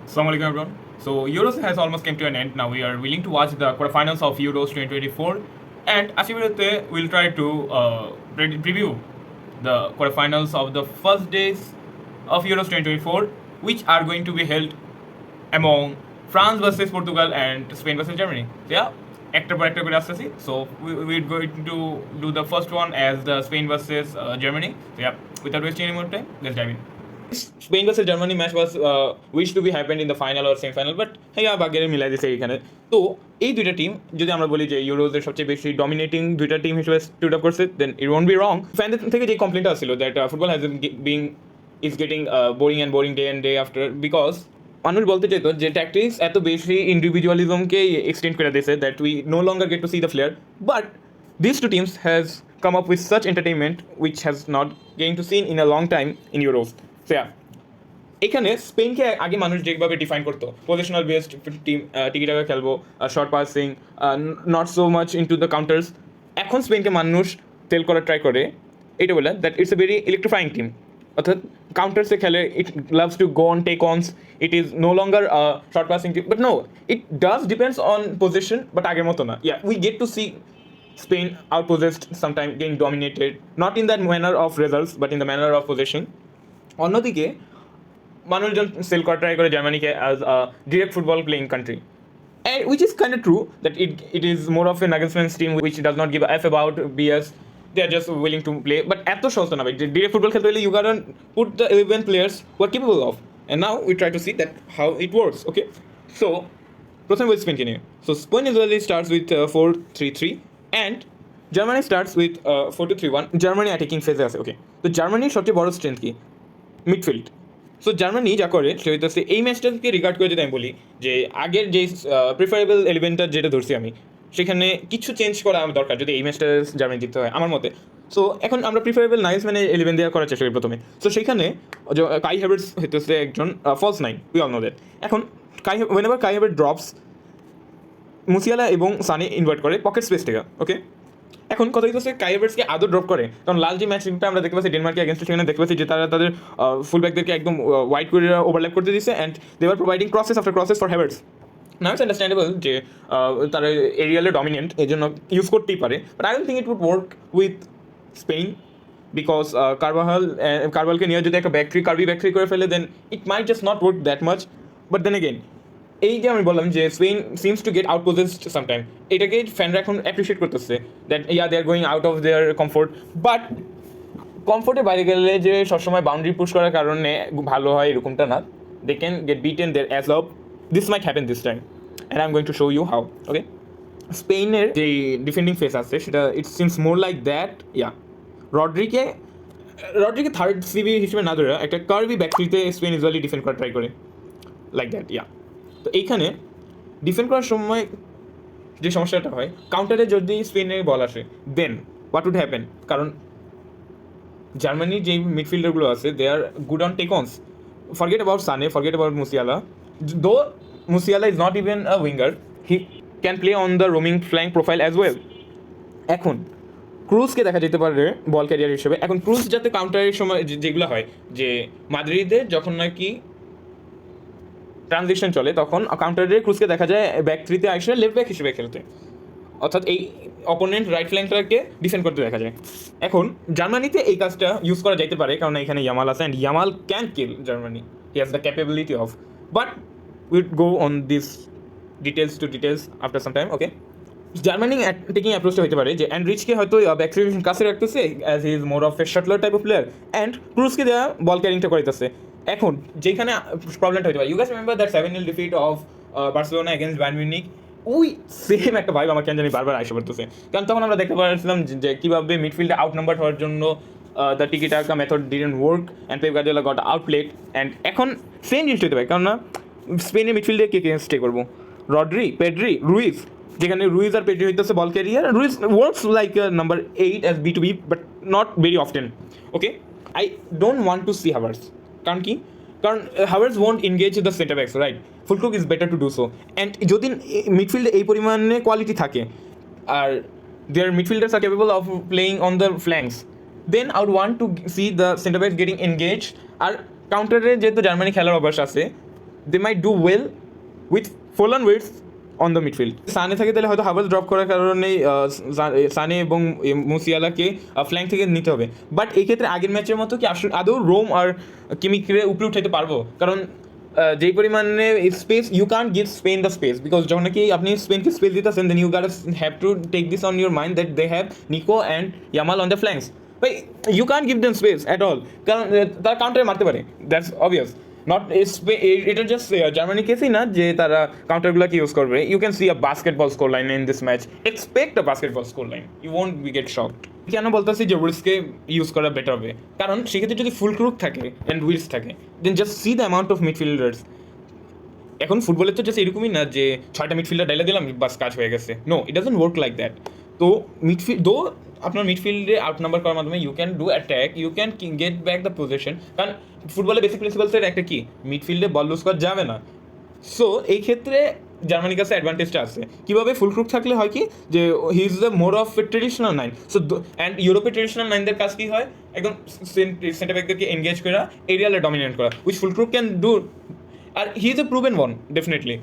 Assalamualaikum everyone. So Euros has almost come to an end. Now we are willing to watch the quarterfinals of Euros 2024, and as you will say, we'll try to preview the quarterfinals of the first days of Euros 2024, which are going to be held among France versus Portugal and Spain versus Germany. So yeah, actor per actor আসতেছি. So we're going to do the first one as the Spain versus Germany. So yeah, without wasting any more time, let's dive in. Spain versus Germany match was wished to be happened in the final or semi-final, but হ্যাঁ ভাগ্যের মিলাই দিয়েছে এখানে। তো এই দুইটা team যদি আমরা বলি যে ইউরোজের সবচেয়ে বেশি ডমিনেটিং দুইটা টিম হিসেবে স্টুড আপ করছে, দেন ইট ওয়ন্ট বি রং। ফ্যানদের থেকে যে কমপ্লেনটা ছিল that football has being is getting boring day and day after, because মানুষ বলতে চাইতো যে ট্যাকটিক্স এত বেশি ইন্ডিভিজুয়ালিজমকে এক্সটেন্ড করে দিয়েছে that we no longer get to see the player, but these two teams has come up with such entertainment which has not gained to seen in a long time in Euros. So yeah, এখানে স্পেনকে আগে মানুষ যেভাবে define করতো positional based team, tiki taka খেলবো, short passing, not so much into the counters, এখন স্পেনকে মানুষ tell করার ট্রাই করে এটা বলে that it's a very electrifying team, অর্থাৎ কাউন্টার্সে খেলে it loves to go on take ons, it is no longer short passing team, but no, it does depends on position, but আগের মতো না। Yeah, we get to see Spain outpossessed, sometimes getting dominated, not in that manner of results, but in the manner of possession. অন্যদিকে মানুষজন sell করা try করে জার্মানিকে as a direct football playing country, which is kind of true that it is more of a Nagelsmann's team which does not give a f about BS. They are just willing to play, but এত সহজ না ভাই। Direct football খেলতে হলে you gotta put the 11 players who are capable of, and now we try to see that how it works. Okay, so প্রথমে বলি স্পেনকে নিয়ে। So Spain usually starts with 4-3-3 and Germany starts with 4-2-3-1। Germany attacking ফেজে আছে। ওকে, তো জার্মানির সবচেয়ে বড় strength কি? মিডফিল্ড। সো জার্মানি যা করে সে হইতেছে এই ম্যাচটাকে রিগার্ড করে যদি আমি বলি যে আগের যে প্রিফারেবল এলিভেনটা যেটা ধরছি আমি, সেখানে কিছু চেঞ্জ করা আমার দরকার যদি এই ম্যাচটা জার্মানি জিততে হয় আমার মতে। সো এখন আমরা প্রিফারেবল মানে 11 দেওয়া করার চেষ্টা করি প্রথমে। সো সেখানে কাই হ্যাভার্টস হইতেছে একজন false 9, we all know that. এখন whenever Kai Havertz drops, Musiala এবং সানি ইনভার্ট করে পকেট স্পেস থেকে। ওকে, এখন কথা হচ্ছে কাই হ্যাভার্টসকে আদৌ ড্রপ করে, কারণ লাল যে ম্যাচটা আমরা দেখতে পাচ্ছি ডেনমার্কে এগেনস্টে, সেখানে দেখতে পাচ্ছি যে তারা তাদের ফুলব্যাকদেরকে একদম ওয়াইড করে ওভারল্যাপ করতে দিচ্ছে and they are providing crosses after crosses for Havertz. Now it's understandable যে তারা এরিয়ালে ডমিনেন্ট, এই জন্য ইউজ করতেই পারে, but I don't think it would work with Spain, because কারবালকে নিয়ে যদি একটা কার্বি ব্যাক থ্রি করে ফেলে then it might just not work that much. But then again এই যে আমি বললাম যে Spain seems to get outpossessed sometime, এটাকে ফ্যানরা এখন অ্যাপ্রিসিয়েট করতেছে that yeah they are going out of their comfort, but কমফোর্টের বাইরে গেলে যে সবসময় বাউন্ডারি পুশ করার কারণে ভালো হয় এরকমটা না। They can get beaten there as of, this might happen this time and I am going to show you how. Okay, স্পেনের যে ডিফেন্ডিং ফেস আছে সেটা it seems more like that. Yeah, রড্রিকে থার্ড সিবি হিসেবে না ধরে একটা curvy ব্যাকথ্রিতে স্পেন ইউজুয়ালি ডিফেন্ড করা ট্রাই করে লাইক দ্যাট। ইয়া, তো এইখানে ডিফেন্ড করার সময় যে সমস্যাটা হয়, কাউন্টারে যদি স্পেনের বল আসে দেন হোয়াট উড হ্যাপেন, কারণ জার্মানির যে মিডফিল্ডারগুলো আছে they are good on take ons, forget about Sane, forget about Musiala, though Musiala is not even a winger, he can play on the roaming flank profile as well. এখন ক্রুজকে দেখা যেতে পারে বল ক্যারিয়ার হিসেবে। এখন ক্রুজ যাতে কাউন্টারের সময় যেগুলো হয় যে মাদ্রিদের যখন নাকি ট্রানজিশন চলে তখন কাউন্টারে ক্রুজকে দেখা যায় ব্যাক থ্রিতে আসে লেফট ব্যাক হিসেবে খেলতে, অর্থাৎ এই অপোনেন্ট রাইট ফ্ল্যাঙ্কটাকে ডিফেন্ড করতে দেখা যায়। এখন জার্মানিতে এই কাজটা ইউজ করা যাইতে পারে কারণ এখানে ইয়ামাল আছে and Yamal can kill Germany, he has the capability of, but we'd go on this details after some time. Okay, Germany taking অ্যাপ্রোচটা হতে পারে যে অ্যান্ড্রিচকে হয়তো ব্যাক থ্রির কাছে রাখতেছে as he is more of a shuttler type of player and ক্রুজকে দেওয়া বল ক্যারিংটা করাইতেছে। এখন যেখানে প্রবলেমটা হতে পারে, you guys remember that 7-0 defeat of Barcelona against Bayern Munich, ওই সেম একটা ভাইব আমার কেন জানি বারবার আইসা পড়তেছে, কারণ তখন আমরা দেখতে পাচ্ছিলাম যে কীভাবে মিডফিল্ডে আউট নাম্বার হওয়ার জন্য the tiki taka method didn't work and Pep Guardiola got outplayed. And এখন সেম জিনিসটা হতে পারে, কারণ না স্পেনের মিডফিল্ডে কে স্টে করবো, রড্রি, পেড্রি, রুইজ, যেখানে রুইজ আর পেড্রি হইতেছে ball carrier, Ruiz works like number 8 as B2B but not very often. Okay, I don't want to see Havertz, কারণ কি, কারণ Havertz won't engage the centre backs, right? Fullkrug is better to do so, and যদি মিডফিল্ডে এই পরিমাণে quality থাকে আর their midfielders are capable of playing on the flanks, then I would want to see the centre backs getting engage. আর কাউন্টারে যেহেতু Germany খেলার অভ্যাস আছে, they might do well with Folan with on the midfield. Sane থাকে তাহলে হয়তো Havertz drop করার কারণেই সানে এবং মুসিয়ালাকে ফ্ল্যাঙ্ক থেকে নিতে হবে। বাট এই ক্ষেত্রে আগের ম্যাচের মতো কি আসলে আদৌ রোম আর কিমিকরে উপরে উঠাইতে পারবো? কারণ যেই পরিমাণে space, you can't give Spain the space, because যখন নাকি আপনি স্পেনকে স্পেস দিতেছেন, then you got have to take this on your mind that they have Nico and Yamal on the flanks. ভাই you can't give them space at all, কারণ তারা কাউন্টারে মারতে পারে, দ্যাটস অবভিয়াস। নট এটা জাস্ট জার্মানি কেসই না যে তারা কাউন্টারগুলোকে ইউজ করবে। You can see a basketball score line in this match, expect a basketball score line, you won't be get shocked. কেন বলতেছি যে উইলসকে ইউজ করা বেটার হবে? কারণ সেক্ষেত্রে যদি ফুল ক্রুক থাকে অ্যান্ড উইলস থাকে, then just see the amount of midfielders. এখন ফুটবলের তো জাস্ট এরকমই না যে 6টা মিডফিল্ডার ডাইলে দিলাম বাস কাজ হয়ে গেছে। No, it doesn't work like that. তো আপনার মিডফিল্ডে আউট নাম্বার করার মাধ্যমে you can do attack, you can get back the position. কারণ ফুটবলের বেসিক প্রিন্সিপালসের একটা কি, মিডফিল্ডে বল লুজ করা যাবে না। সো এই ক্ষেত্রে জার্মানির কাছে অ্যাডভান্টেজটা আছে। কীভাবে? ফুল ক্রুক থাকলে হয় কি যে he is the more of a traditional nine. So and ইউরোপের ট্রেডিশনাল নাইনদের কাজ কী হয়? একদম সেন্টার ব্যাকদেরকে এনগেজ করা, এরিয়ালে ডমিনেট করা, which Füllkrug can do. আর he is a proven one definitely.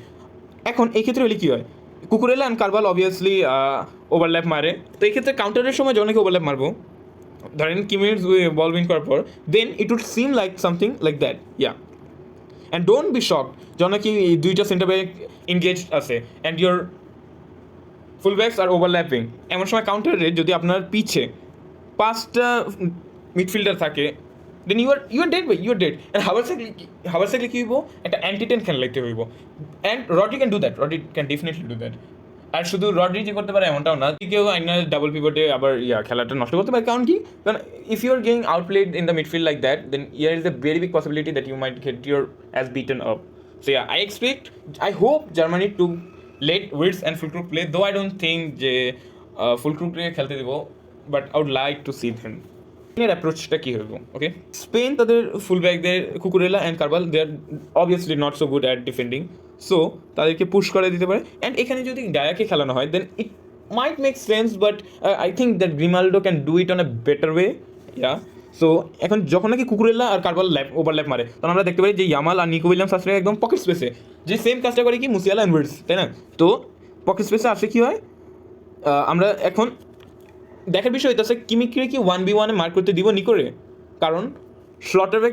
এখন এই ক্ষেত্রে হলে কী হয়? Cucurella and Carvajal obviously overlap মারে। তো এই ক্ষেত্রে কাউন্টারের সময় যখন ওভারল্যাপ মারবো, ধরেন কিমিটস বল উইন করার পর, then it would seem like something like that, yeah. And don't be shocked যখন নাকি দুইটা সেন্টার ব্যাক এনগেজ আছে অ্যান্ড ইউর ফুল ব্যাকস আর ওভারল্যাপিং, এমন সময় কাউন্টারে যদি আপনার পিছে 5টা মিডফিল্ডার থাকে, দেন ইউ আর ডেড ভাই, ইউ আর ডেড। অ্যান্ড হাভার্সাকলি কী হইব? একটা অ্যান্টি-10 খেলা লাগতে হইব। And Rodri can do that, Rodri can definitely do that. আর শুধু রড্রি যে করতে পারে এমনটাও না, কেউ আইনার ডাবল পিভটে আবার খেলাটা নষ্ট করতে পারে। কারণ কি? কারণ if you are getting outplayed in the midfield like that, then there is a very big possibility that you might get your ass beaten up. So I hope Germany to let Wirtz and Fullkrug play, though I don't think যে ফুলক্রুককে খেলতে দেবো, but I would like to see them. স্পেনের অ্যাপ্রোচটা কী হইব? Okay, Spain তাদের ফুলব্যাকদের Cucurella and Carvajal, they are obviously not so good at defending, so তাদেরকে পুশ করে দিতে পারে। অ্যান্ড এখানে যদি ডায়াকে খেলানো হয়, then it might make sense, but I think that Grimaldo can do it on a better way, yeah. So এখন যখন নাকি কুকুরেলা আর কারবাল ওভারল্যাপ মারে, তখন আমরা দেখতে পারি যে ইয়ামাল আর নিকো উইলিয়ামস আসলে একদম পকেট স্পেসে, যে সেম কাজটা করে কি মুসিয়ালা অ্যান্ড উইটস, তাই না? তো পকেট স্পেসে আসলে কী হয়, আমরা এখন দেখার বিষয় হইতেছে কিমিকরে কি 1v1 মার্ক করতে দিব নিকোরে, কারণ স্লটারব্যাক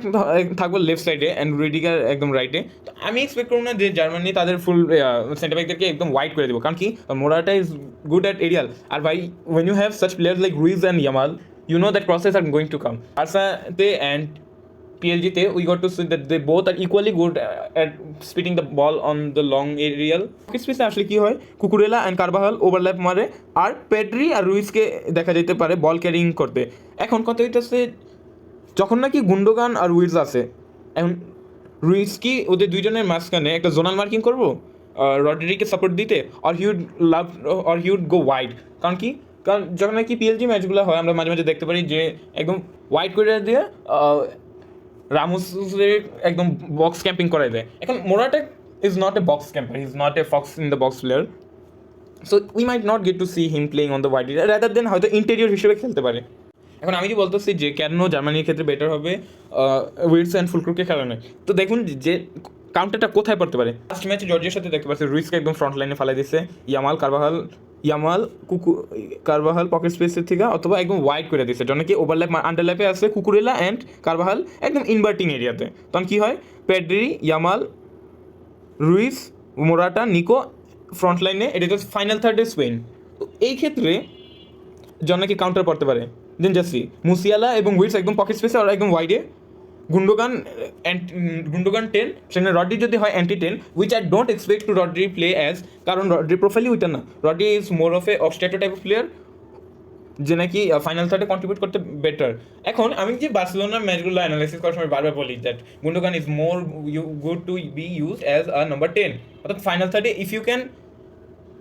থাকবে লেফট সাইডে অ্যান্ড রেডিগার একদম রাইটে। তো আমি এক্সপেক্ট করব না যে জার্মানি তাদের ফুল সেন্টার ব্যাকদেরকে একদম ওয়াইড করে দেবো, কারণ কি Morata is good at aerial. আর ভাই when you have such players like Ruiz and Yamal, you know that process are going to come. Barca and PSG te we got to see that they both are equally good at spitting the ball on the long aerial. স্পেসে আসলে কি হয়, Cucurella and Carvajal overlap মারে, আর Pedri আর রুইসকে দেখা যেতে পারে বল carrying করতে। এখন কথা হইতেছে যখন নাকি গুন্ডোগান আর উইলস আছে, এখন রুইস কি ওদের দুইজনের মাঝখানে একটা জোনাল মার্কিং করবো রড্রিকে সাপোর্ট দিতে, অর হিউড গো ওয়াইড। কারণ কি, কারণ যখন নাকি পিএলজি ম্যাচগুলো হয় আমরা মাঝে মাঝে দেখতে পারি যে একদম ওয়াইড করে দিয়ে রামোসের একদম বক্স ক্যাম্পিং করাই দেয়। এখন Morata is not a box camper, he is not a fox in the box player, so we might not get to see him playing on the wide area, rather than হয়তো interior হিসেবে খেলতে পারে। এখন আমি কি বলতেছি যে কেন জার্মানির ক্ষেত্রে বেটার হবে উইটস অ্যান্ড ফুলক্রুককে খেলানো। তো দেখুন যে কাউন্টারটা কোথায় পড়তে পারে। লাস্ট ম্যাচে জর্জিয়ার সাথে দেখতে পাচ্ছি রুইসকে একদম ফ্রন্ট লাইনে ফেলাই দিচ্ছে, কারবাহাল পকেট স্পেসের থেকে অথবা একদম ওয়াইড করে দিচ্ছে, যখন কি ওভারল্যাপ আন্ডারল্যাপে আছে কুকুরেলা অ্যান্ড কারবাহাল একদম ইনভার্টিং এরিয়াতে। তখন কী হয়, Pedri, Yamal, Ruiz, Morata, Nico front লাইনে, এটা হচ্ছে ফাইনাল থার্ডে স্পেন। তো এই ক্ষেত্রে যখন নাকি কাউন্টার পড়তে পারে, দেন জাস্টি মুসিয়ালা এবং উইটস একদম পকেট স্পেসে আর একদম ওয়াইডে, গুন্ডোগান 10, সেখানে রড্রি যদি হয় anti ten, which I don't expect to Rodri play as, কারণ রড্রি প্রোফাইলই ওইটা না। Rodri is more of a অবস্ট্যাটো টাইপ অফ প্লেয়ার যে নাকি ফাইনাল থার্ডে কন্ট্রিবিউট করতে বেটার। এখন আমি যে বার্সেলোনার ম্যাচগুলো অ্যানালাইসিস করার সময় বারবার বলি that Gundogan is more good to be use as a number 10, অর্থাৎ ফাইনাল থার্ডে if you can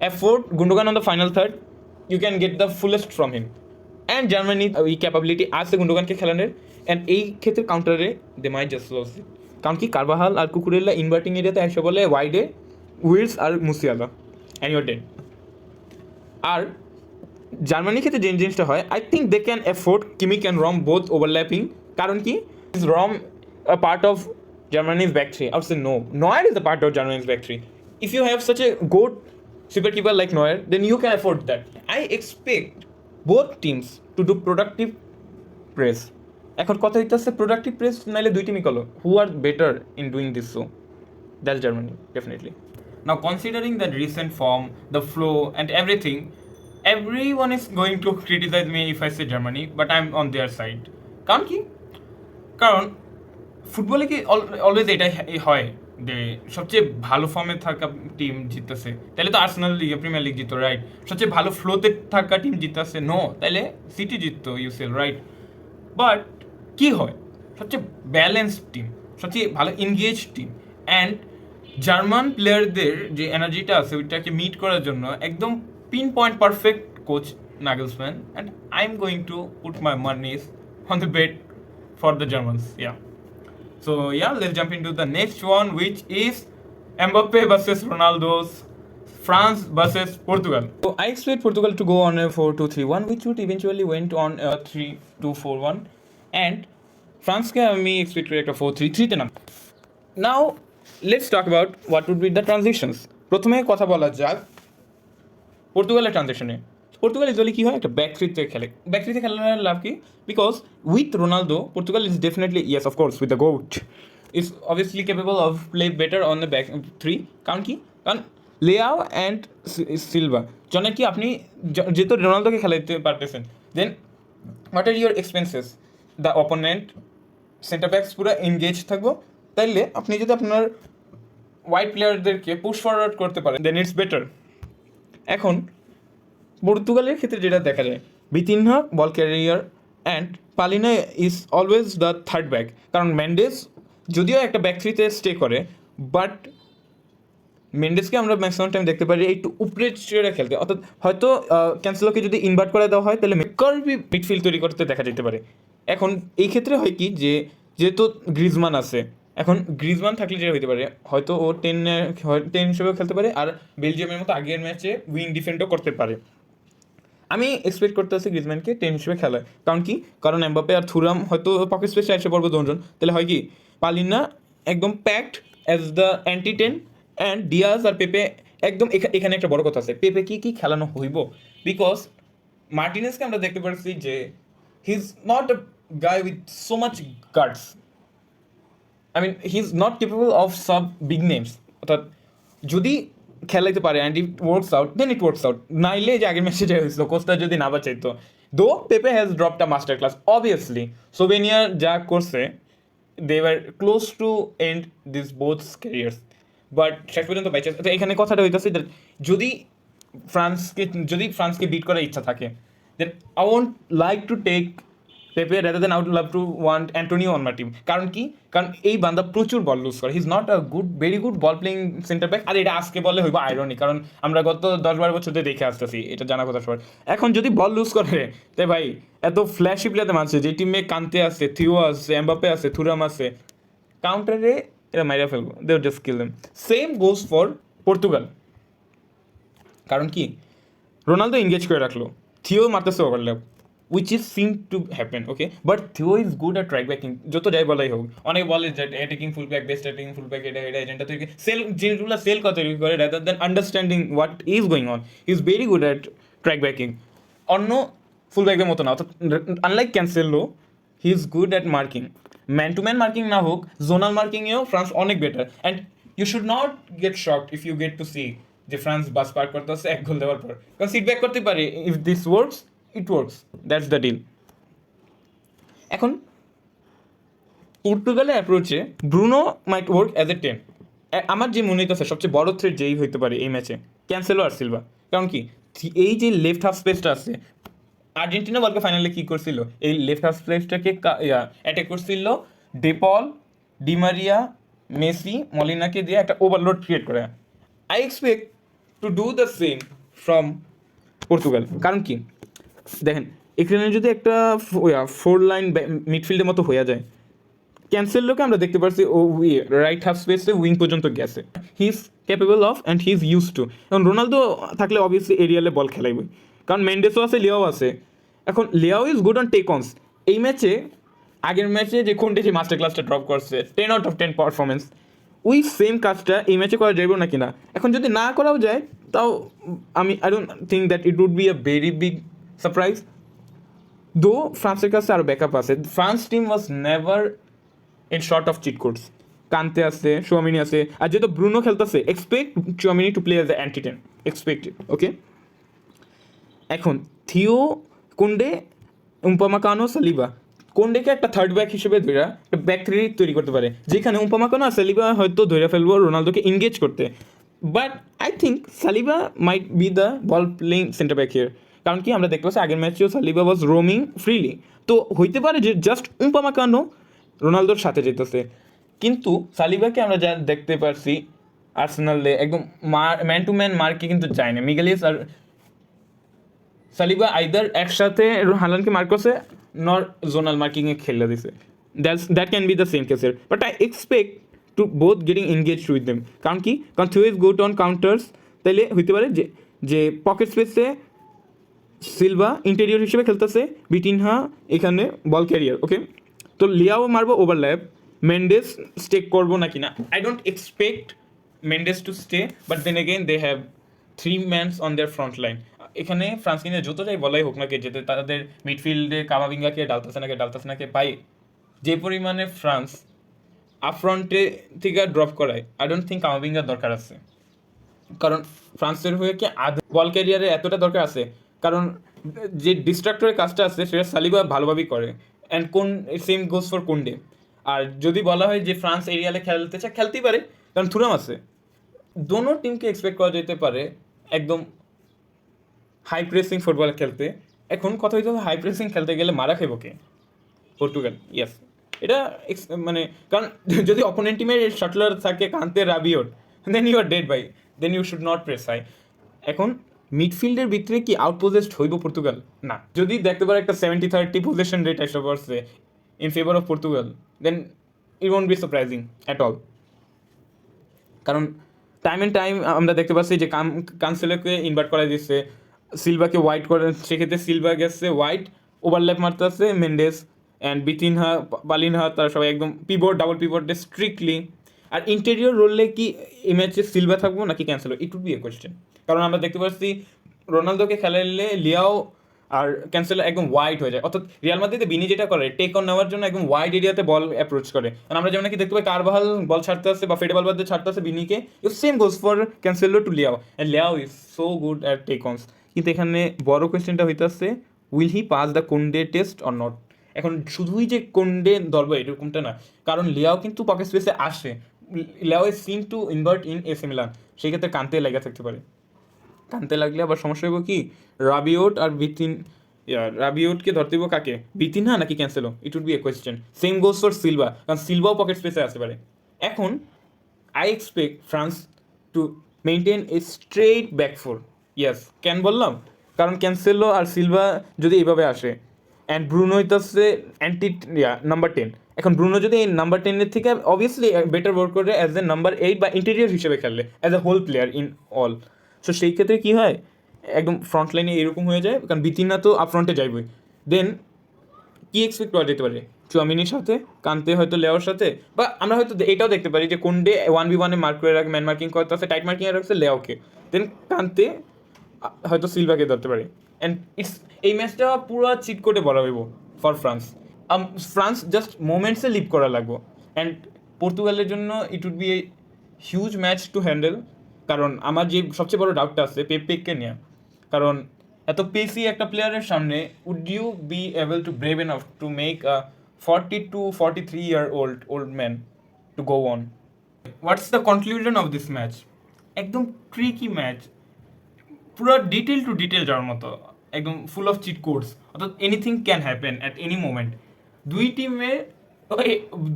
afford Gundogan on the final third, you can get the fullest from him. And Germany এই capability আছে গুন্ডোগানকে খেলানোর, and এই ক্ষেত্রে কাউন্টারে দে মাইট just loss ইট। কারণ কি কারবাহাল আর কুকুরেলা ইনভার্টিং এরিয়াতে একশো বলে ওয়াইডে উইলস আর মুসিয়ালা অ্যান্ড ইউর ডেড। আর জার্মানির ক্ষেত্রে যে জিনিসটা হয়, I think they can afford Kimmich and Raum both overlapping. কারণ কি, is Raum a part of Germany's back three. I would say no. Neuer is a part of Germany's back three. If you have such a good super keeper like Neuer, then you can afford that. I expect both teams to do productive press. এখন কথা হইতেছে productive press নাইলে দুই টিমই কলো who are better in doing this so that's Germany definitely now considering that recent form the flow and everything everyone is going to criticize me if I say Germany, but I'm on their side. কারণ কি কারণ ফুটবলে কি always এটাই হয় যে সবচেয়ে ভালো ফর্মে থাকা টিম জিততেছে তাহলে তো আর্সেনাল লিগ প্রিমিয়ার লিগ জিততো রাইট সবচেয়ে ভালো ফ্লোতে থাকা টিম জিততেছে নো তাহলে সিটি জিততো ইউসিএল রাইট বাট কি হয় সবচেয়ে ব্যালেন্সড টিম সবচেয়ে ভালো এনগেজ টিম অ্যান্ড জার্মান প্লেয়ারদের যে এনার্জিটা আছে ওইটাকে মিট করার জন্য একদম pinpoint perfect coach Nagelsmann and I am going to put my monies on the bet for the Germans yeah So yeah, let's jump into the next one, which is Mbappe versus Ronaldo's France versus Portugal. So I expect Portugal to go on a 4-2-3-1, which would eventually went on a 3-2-4-1, and France me expect a 4-3-3 তে না. Now let's talk about what would be the transitions. প্রথমে কথা বলা যাক পর্তুগালের ট্রানজিশনে Portugal usually কি হয় একটা ব্যাক থ্রিতে খেলে ব্যাক থ্রিতে খেলার লাভ কি because with Ronaldo Portugal is definitely yes of course with the goat is obviously capable of play better on the back three কারণ কি কারণ লেয়াও অ্যান্ড সিলভা জন্য কি আপনি যেহেতু রোনালদোকে খেলাইতে পারতেছেন then what are your expenses the opponent centre backs পুরো এনগেজ থাকবো তাইলে আপনি যদি আপনার হোয়াইট প্লেয়ারদেরকে পুশ ফরওয়ার্ড করতে পারেন দেন ইটস বেটার এখন পর্তুগালের ক্ষেত্রে যেটা দেখা যায় Vitinha ball carrier and Palhinha is always the third back কারণ মেন্ডেস যদিও একটা ব্যাক থ্রিতে স্টে করে বাট মেন্ডেসকে আমরা ম্যাক্সিমাম টাইম দেখতে পারি একটু উপরে স্টেরে খেলতে অর্থাৎ হয়তো ক্যান্সেলোকে যদি ইনভার্ট করে দেওয়া হয় তাহলে কার্ভি মিডফিল্ড তৈরি করতে দেখা যেতে পারে এখন এই ক্ষেত্রে হয় কি যে যেহেতু গ্রিজমান আছে এখন গ্রিজমান থাকলে যেটা হতে পারে হয়তো ও টেন হিসেবেও খেলতে পারে আর বেলজিয়ামের মতো আগের ম্যাচে উইং ডিফেন্ডও করতে পারে আমি এক্সপেক্ট করতেছি গ্রিজম্যানকে 10 হিসেবে খেলায় কারণ কি কারণ এমবাপ্পে আর থুরাম হয়তো পকেট স্পেসে এসে পড়বো দুজন তাহলে হয় কি পালিনা একদম packed as the anti 10 and Diaz আর পেপে একদম এখানে একটা বড় কথা আছে পেপে কি খেলানো হইব বিকজ মার্টিনেসকে আমরা দেখতে পাচ্ছি যে he is not a guy with so much guards I mean he is not capable of sub big names অর্থাৎ যদি খেলাইতে পারে and it works out then it works out নাইলে যে আগের ম্যাচে যা হয়েছিল কোস্টা যদি না বাঁচাইতো though Pepe has dropped a master class obviously সোভেনিয়ার যা করছে they were close to end this both careers but শেষ পর্যন্ত বাইচে তো এখানে কথাটা হইতেছে যদি ফ্রান্সকে বিট করার ইচ্ছা থাকে then I want like to take Pepe rather than I would love to want Antonio on my team কারণ কি কারণ এই বান্দা প্রচুর বল লুজ করে he is not a very good ball playing centre back আর এটা আজকে বলে হইব আইরনি কারণ আমরা গত 10-12 বছর ধরে দেখে আসতেছি এটা জানা কথা সবার এখন যদি বল লুজ করে তাই ভাই এত ফ্ল্যাশি প্লেয়ারতে মানছে যে টিমে কান্তে আছে থিও আছে এমবাপ্পে আছে থুরাম আছে কাউন্টারে এরা মাইরা ফেলবো they would just kill them same goes for Portugal কারণ কি রোনালদো এনগেজ করে রাখলো থিও মারতেছে overlap which is seem to happen okay but Theo is good at track backing যত যাই বলাই হোক অনেক বলে যে attacking full back best attacking full back এটা এজেন্টটা তৈরি সেল যেগুলো সেল কথা তৈরি করে rather than understanding what is going on he is very good at track backing অন্য ফুল ব্যাকের মতো না অর্থাৎ unlike Cancelo he is good at marking man to man marking না হোক জোনাল মার্কিংয়েও ফ্রান্স অনেক better and you should not get shocked if you get to see যে ফ্রান্স বাস পার করতে হচ্ছে এক গোল দেওয়ার পর কারণ সিট ব্যাক করতে পারে if this works it works that's the deal এখন পর্তুগালের অ্যাপ্রোচে Bruno might work as a 10 আমার যে মনে হইতেছে সবচেয়ে বড় থ্রেট যেই হইতে পারে এই ম্যাচে ক্যান্সেলো আর সিলভা কারণ কি এই যে লেফট হাফ স্পেসটা আছে আর্জেন্টিনা ওয়ার্ল্ড কাপ ফাইনালে কী করছিল এই লেফট হাফ স্পেসটাকে অ্যাটাক করছিল ডেপল ডিমারিয়া মেসি মলিনাকে দিয়ে একটা ওভারলোড ক্রিয়েট করে I expect to do the same from Portugal কারণ কি দেখেন এখানে যদি একটা 4 লাইন মিডফিল্ডের মতো হয়ে যায় ক্যান্সেলোকে আমরা দেখতে পাচ্ছি ও রাইট হাফ স্পেসে উইং পর্যন্ত গেছে he is capable of and he is use to এখন রোনালদো থাকলে অবভিয়াসলি এরিয়ালে বল খেলাইবে কারণ মেন্ডেসও আছে লিয়াও আছে এখন Leão is good on take ons এই ম্যাচে আগের ম্যাচে যে কোনটা যে মাস্টার ক্লাসটা ড্রপ করছে 10/10 পারফরমেন্স, ওই সেম কাজটা এই ম্যাচে করা যাইব না কিনা। এখন যদি না করাও যায় তাও আমি I don't think that it would be a very big surprise. Though ফ্রান্সের কাছে আরও ব্যাকআপ আছে, France team was never in short of cheat codes. Kante আছে, চুয়ামিনি আছে, আর যেহেতু ব্রুনো খেলতেছে, expect Tchouameni to play as a anti ten, expected, okay. এখন থিও, কোন্ডে, উম্পামাকানো, সালিবা, কোন্ডেকে একটা থার্ড ব্যাক হিসেবে ধরে একটা ব্যাক থ্রি তৈরি করতে পারে, যেখানে উম্পামাকানো আর সালিবা হয়তো ধরে ফেলবো রোনালদোকে এনগেজ করতে। But I think Saliba might be the ball playing centre back here, কারণ কি আমরা দেখতে পাচ্ছি আগের ম্যাচেও সালিবা ওয়াজ রোমিং ফ্রিলি, তো হইতে পারে যে জাস্ট উম্পামাকানো রোনালদোর সাথে যেতেছে। কিন্তু সালিবাকে আমরা যা দেখতে পারছি আর্সেনালে একদম ম্যান টু ম্যান মার্কে কিন্তু যায় না, মিগেলিস আর সালিবা আইদার একসাথে হালানকে মার্ক করছে, নর জোনাল মার্কিংয়ে খেলে দিছে, that can be the same কেসের। But I expect to both getting engage with them, কারণ কি, কারণ Theo is good on counters, তাইলে হইতে পারে যে যে পকেট স্পেসে সিলভা ইন্টেরিয়র হিসেবে খেলতেছে, বিটিনহা এখানে বল ক্যারিয়ার, ওকে। তো লিয়াও মারবো ওভারল্যাপ, মেন্ডেস স্টে করবো না কিনা, I don't expect Mendes to stay, but then again they have 3 mans on their front line. এখানে ফ্রান্স কিনে যতটাই বলাই হোক না কে, যেতে তাদের মিডফিল্ডে কামাভিঙ্গাকে ডালতাসেনাকে পাই, যে পরিমাণে ফ্রান্স আপফ্রন্টে থেকে ড্রপ করায়, আই ডোন্ট থিঙ্ক কামাভিঙ্গার দরকার আছে। কারণ ফ্রান্সের হয়ে কি বল ক্যারিয়ারে এতটা দরকার আছে, কারণ যে ডিস্ট্রাক্টরের কাজটা আছে সেটা সালিবা ভালোভাবেই করে, অ্যান্ড কোন সেম গোজ ফর কোন্ডে। আর যদি বলা হয় যে ফ্রান্স এরিয়ালে খেলতে চায়, খেলতেই পারে, কারণ থুরাম আছে। দোনো টিমকে এক্সপেক্ট করা যেতে পারে একদম হাই প্রেসিং ফুটবল খেলতে। এখন কথা হইতে হবে, হাই প্রেসিং খেলতে গেলে মারা খেবো কে? Portugal, yes. এটা মানে কারণ যদি অপোনেন্ট টিমের শাটলার থাকে Kanté, Rabiot, then you are dead by, then you should not press high. এখন মিডফিল্ডের ভিতরে কি আউটপোজেসড হইব পর্তুগাল? না। যদি দেখতে পারে একটা 70-30 পজিশন রেট এসে পড়ছে in favour of Portugal, then it won't be surprising at all. কারণ টাইম অ্যান্ড টাইম আমরা দেখতে পাচ্ছি যে কানসেলোকে ইনভার্ট করা দিচ্ছে, সিলভাকে হোয়াইট করে, সেক্ষেত্রে সিলভা গেছে হোয়াইট, ওভারল্যাপ মারতে আছে মেন্ডেস অ্যান্ড বিতিনহা, বালিনহা, তারা সবাই একদম পিভট, ডাবল পিভটে স্ট্রিক্টলি। আর ইন্টেরিয়র রোলে কি এই ম্যাচে সিলভা থাকবো নাকি Cancelo, it would be a question. কারণ আমরা দেখতে পাচ্ছি রোনালদোকে খেলাইলে লিয়াও আর ক্যান্সেলো একদম ওয়াইড হয়ে যায়, অর্থাৎ রিয়াল মাদ্রিদে বিনি যেটা করে টেক অন নেওয়ার জন্য একদম ওয়াইড এরিয়াতে বল অ্যাপ্রোচ করে। আর আমরা যেমন নাকি দেখতে পাই কারবাহাল বল ছাড়তে আসছে বা ফেডে বল বাদে ছাড়তে আসছে বিনিকে, you same goes for Cancelo to Leao, and Leao is so good at take ons. কিন্তু এখানে বড় কোয়েশ্চেনটা হইতে আসছে, will he pass the Kounde test or not. এখন শুধুই যে কোন্ডে ধরবো এরকমটা না, কারণ লিয়াও কিন্তু পকেট স্পেসে আসে, Leão is seen to invert in AC Milan, সেই ক্ষেত্রে কান্তে লেগে থাকতে পারে। কানতে লাগলে আবার সমস্যা হইব কি, রাবিওট আর রাবিওটকে ধরতে হইব কাকে, বিতিনহা নাকি Cancelo, it would be a question. Same goes for Silva, কারণ সিলভাও পকেট স্পেসে আসতে পারে। এখন I expect France to maintain a straight back four. Yes, কেন বললাম, কারণ ক্যান্সেলো আর সিলভা যদি এইভাবে আসে, অ্যান্ড ব্রুনো হইতেছে নাম্বার 10, এখন ব্রুনো যদি এই নাম্বার 10-এর থেকে অবভিয়াসলি বেটার ওয়ার্ক করে অ্যাজ এ নাম্বার 8 বা ইন্টেরিয়র হিসেবে খেললে, as a whole player in all. So সেই ক্ষেত্রে কী হয়, একদম ফ্রন্ট লাইনে এরকম হয়ে যায়, কারণ বিতিনা তো আপ ফ্রন্টে যাইবই। দেন কী এক্সপেক্ট করা যেতে পারে, চুয়ামিনির সাথে, কান্তে হয়তো লেওয়ার সাথে, বা আমরা হয়তো এটাও দেখতে পারি যে কোন্ডে 1v1-এ মার্ক করে রাখে, ম্যান মার্কিং করতে আছে, টাইট মার্কিংয়ে রাখছে লেওকে, দেন কান্তে হয়তো সিলভাকে ধরতে পারে। অ্যান্ড ইটস, এই ম্যাচটা পুরো চিট কোডে বলা হইব ফর ফ্রান্স। ফ্রান্স জাস্ট মোমেন্টসে লিভ করা লাগবো, অ্যান্ড পর্তুগালের জন্য it would be a huge match to handle. কারণ আমার যে সবচেয়ে বড় ডাউটটা আছে পেপকে নিয়ে, কারণ এত পেসি একটা প্লেয়ারের সামনে would you be able to brave enough to make a 40 to 43-year-old man to go on. What's the conclusion of this match? একদম ট্রিকি ম্যাচ, পুরো ডিটেল টু ডিটেল যাওয়ার মতো, একদম ফুল অফ চিট কোডস, অর্থাৎ anything can happen at any moment. দুই টিমে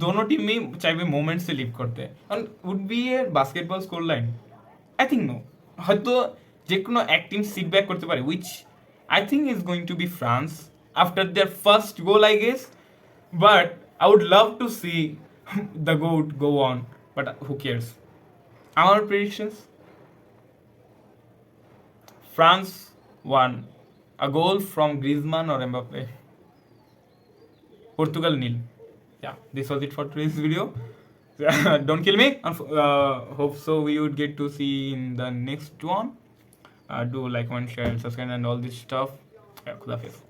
দোনো টিমই চাইবে মোমেন্টসে লিভ করতে, কারণ would be a basketball score line, I think no, হয়তো যে কোনো এক টিম সিট ব্যাক করতে পারে, which I think is going to be France after their first goal I guess, but I would love to see the goat go on, but who cares. আমার প্রেডিকশনস, France won. A goal from Griezmann or Mbappe. Portugal nil. yeah, this was it for today's video. Don't kill me. Hope so we would get to see in the next one. Do like, comment, share, and subscribe, and all this stuff. Yeah, Khuda Hafiz.